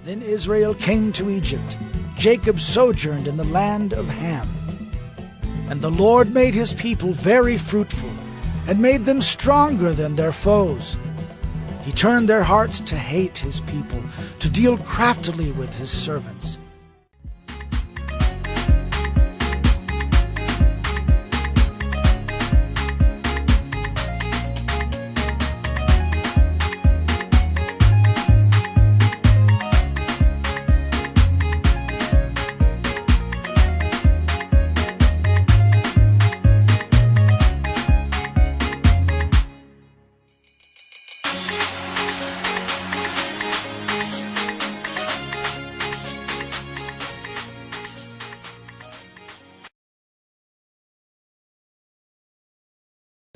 Then Israel came to Egypt. Jacob sojourned in the land of Ham. And the Lord made his people very fruitful, and made them stronger than their foes. He turned their hearts to hate his people, to deal craftily with his servants.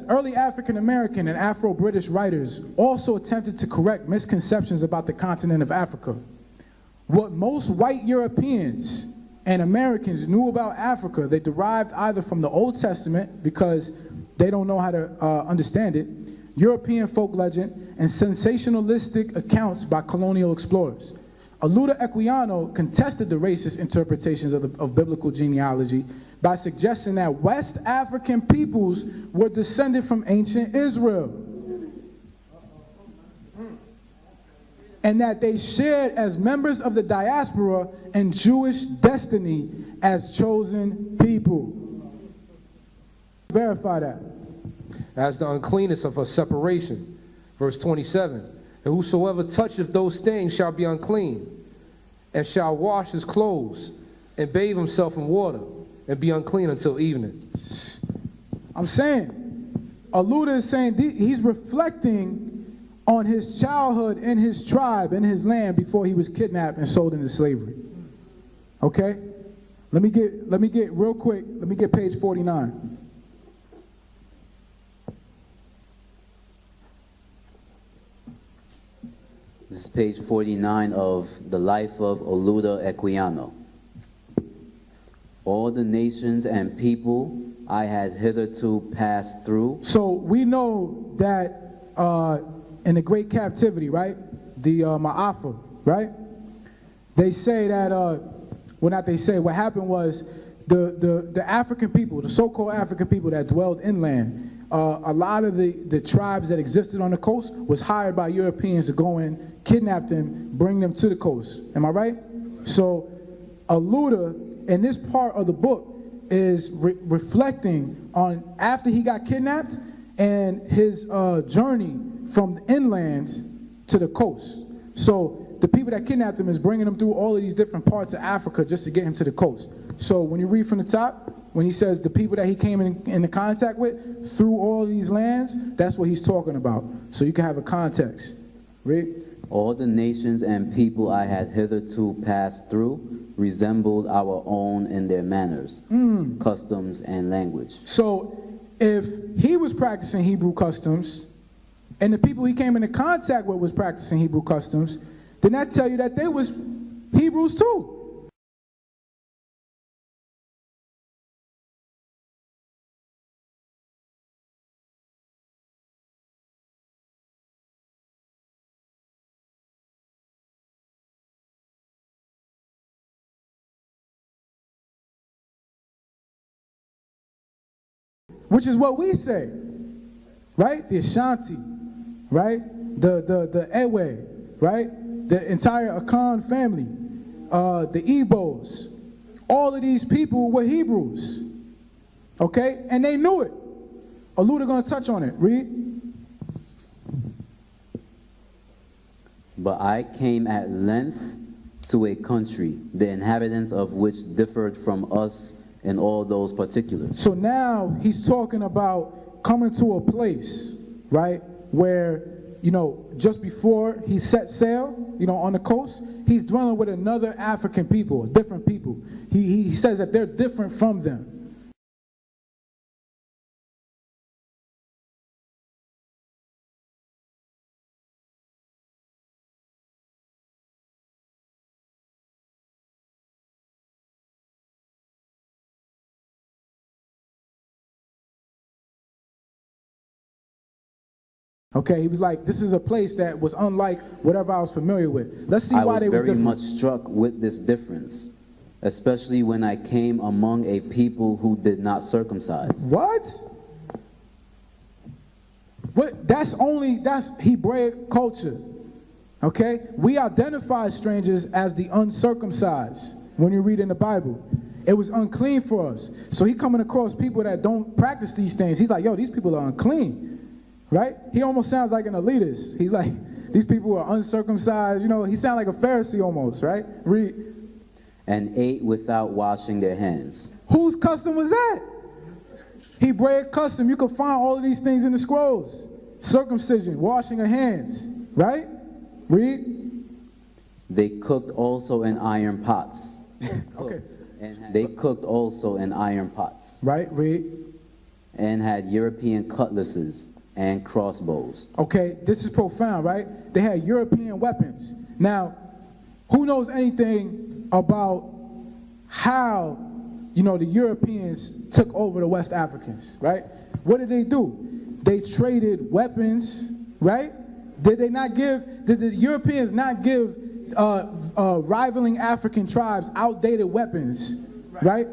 Early African American and Afro-British writers also attempted to correct misconceptions about the continent of Africa. What most white Europeans and Americans knew about Africa, they derived either from the Old Testament, because they don't know how to understand it, European folk legend, and sensationalistic accounts by colonial explorers. Aluda Equiano contested the racist interpretations of biblical genealogy by suggesting that West African peoples were descended from ancient Israel, and that they shared as members of the diaspora and Jewish destiny as chosen people. Verify that. As the uncleanness of her separation. Verse 27, and whosoever toucheth those things shall be unclean, and shall wash his clothes, and bathe himself in water, and be unclean until evening. I'm saying, Aluda is saying he's reflecting on his childhood in his tribe, in his land, before he was kidnapped and sold into slavery. Okay? Let me get real quick, let me get page 49. This is page 49 of The Life of Aluda Equiano. All the nations and people I had hitherto passed through. So we know that in the Great Captivity, right? The Ma'afa, right? They say that, well, not they say, what happened was the African people, the so-called African people that dwelled inland, a lot of the tribes that existed on the coast was hired by Europeans to go in, kidnap them, bring them to the coast. Am I right? So Aluda, in this part of the book, is reflecting on after he got kidnapped and his journey from the inland to the coast. So the people that kidnapped him is bringing him through all of these different parts of Africa just to get him to the coast. So when you read from the top, when he says the people that he came into contact with through all of these lands, that's what he's talking about. So you can have a context. Read. All the nations and people I had hitherto passed through resembled our own in their manners, customs, and language. So if he was practicing Hebrew customs, and the people he came into contact with was practicing Hebrew customs, then that tell you that they was Hebrews too. Which is what we say, right? The Ashanti, right? The Ewe, right? The entire Akan family, the Igbos, all of these people were Hebrews, okay? And they knew it. Aluda gonna touch on it. Read. But I came at length to a country, the inhabitants of which differed from us in all those particulars. So now he's talking about coming to a place, right, where, you know, just before he set sail, you know, on the coast, he's dwelling with another African people, different people. He says that they're different from them. Okay, he was like, this is a place that was unlike whatever I was familiar with. Let's see why they was different. I was very much struck with this difference, especially when I came among a people who did not circumcise. What? That's Hebraic culture. Okay? We identify strangers as the uncircumcised when you read in the Bible. It was unclean for us. So he coming across people that don't practice these things. He's like, yo, these people are unclean. Right? He almost sounds like an elitist. He's like, these people are uncircumcised. You know, he sounds like a Pharisee almost, right? Read. And ate without washing their hands. Whose custom was that? Hebraic custom. You can find all of these things in the scrolls. Circumcision, washing of hands, right? Read. They cooked also in iron pots. Okay. And they cooked also in iron pots. Right, read. And had European cutlasses and crossbows. Okay, this is profound, right? They had European weapons. Now, who knows anything about how, you know, the Europeans took over the West Africans, right? What did they do? They traded weapons, right? Did the Europeans not give rivaling African tribes outdated weapons, right?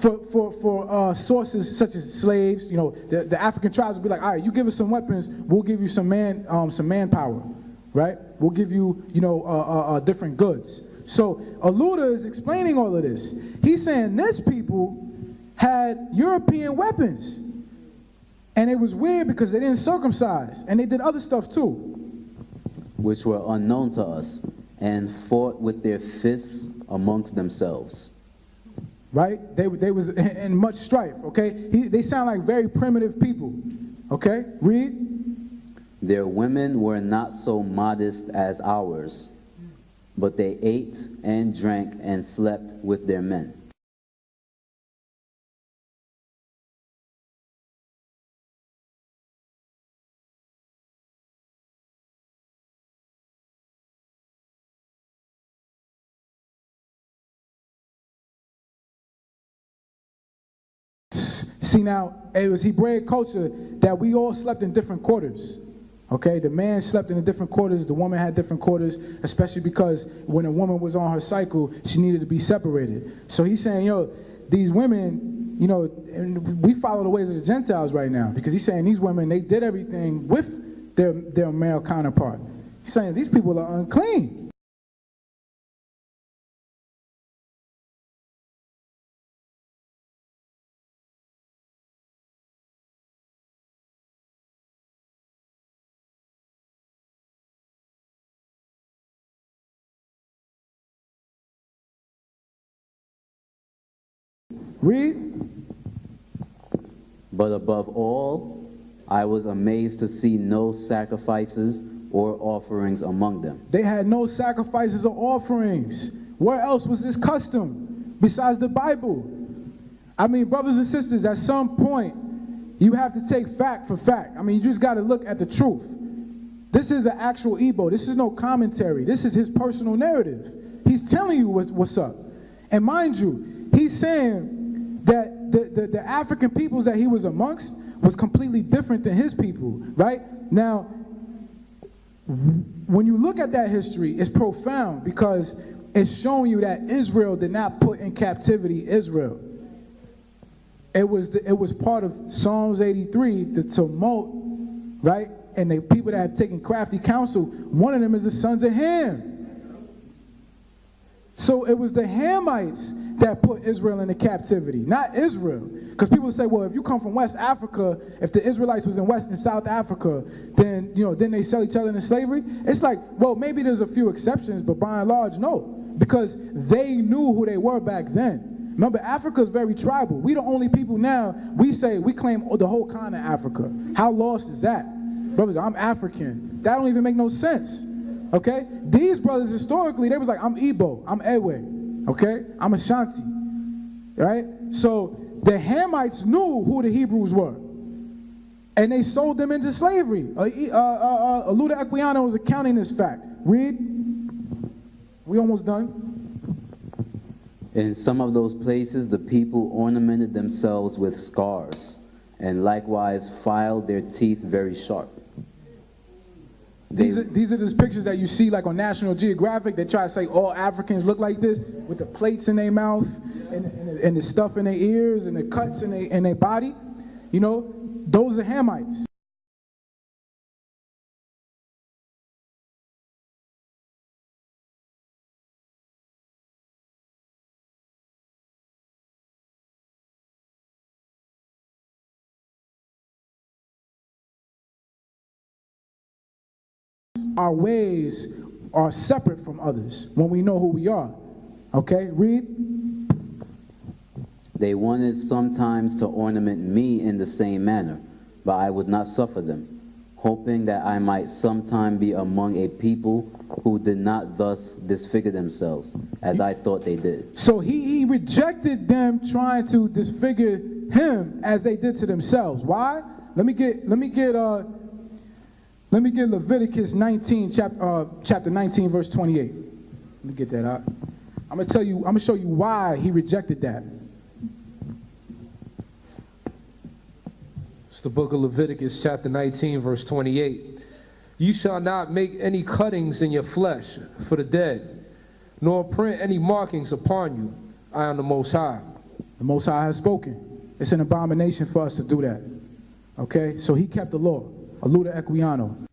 For sources such as slaves, you know, the African tribes would be like, all right, you give us some weapons, we'll give you some manpower, right? We'll give you, you know, different goods. So Aluda is explaining all of this. He's saying this people had European weapons, and it was weird because they didn't circumcise, and they did other stuff too, which were unknown to us, and fought with their fists amongst themselves. Right? They was in much strife, okay? They sound like very primitive people, okay? Read. Their women were not so modest as ours, but they ate and drank and slept with their men. See, now, it was Hebraic culture that we all slept in different quarters, okay? The man slept in the different quarters, the woman had different quarters, especially because when a woman was on her cycle, she needed to be separated. So he's saying, yo, these women, you know, and we follow the ways of the Gentiles right now, because he's saying these women, they did everything with their male counterpart. He's saying these people are unclean. Read. But above all, I was amazed to see no sacrifices or offerings among them. They had no sacrifices or offerings. Where else was this custom besides the Bible? I mean, brothers and sisters, at some point, you have to take fact for fact. I mean, you just got to look at the truth. This is an actual Igbo. This is no commentary. This is his personal narrative. He's telling you what's up. And mind you, he's saying that the African peoples that he was amongst was completely different than his people, right? Now, when you look at that history, it's profound because it's showing you that Israel did not put in captivity Israel. It was part of Psalms 83, the tumult, right? And the people that have taken crafty counsel, one of them is the sons of Ham. So it was the Hamites that put Israel into captivity, not Israel. Because people say, well, if you come from West Africa, if the Israelites was in West and South Africa, then, you know, didn't they sell each other into slavery? It's like, well, maybe there's a few exceptions, but by and large, no. Because they knew who they were back then. Remember, Africa is very tribal. We the only people now, we claim the whole continent of Africa. How lost is that? Brothers, I'm African. That don't even make no sense. Okay? These brothers, historically, they was like, I'm Igbo, I'm Ewe, okay? I'm Ashanti, right? So the Hamites knew who the Hebrews were, and they sold them into slavery. Aluda Equiano was accounting this fact. Read. We almost done. In some of those places, the people ornamented themselves with scars, and likewise filed their teeth very sharp. These are those pictures that you see like on National Geographic. They try to say all Africans look like this with the plates in their mouth and the stuff in their ears and the cuts in their body. You know, those are Hamites. Our ways are separate from others when we know who we are. Okay, read. They wanted sometimes to ornament me in the same manner, but I would not suffer them, hoping that I might sometime be among a people who did not thus disfigure themselves, as I thought they did. So he rejected them trying to disfigure him as they did to themselves. Why? Let me get Leviticus 19, chapter 19, verse 28. Let me get that out. I'm gonna show you why he rejected that. It's the book of Leviticus, chapter 19, verse 28. You shall not make any cuttings in your flesh for the dead, nor print any markings upon you. I am the Most High. The Most High has spoken. It's an abomination for us to do that. Okay? So he kept the law. Aluda Equiano.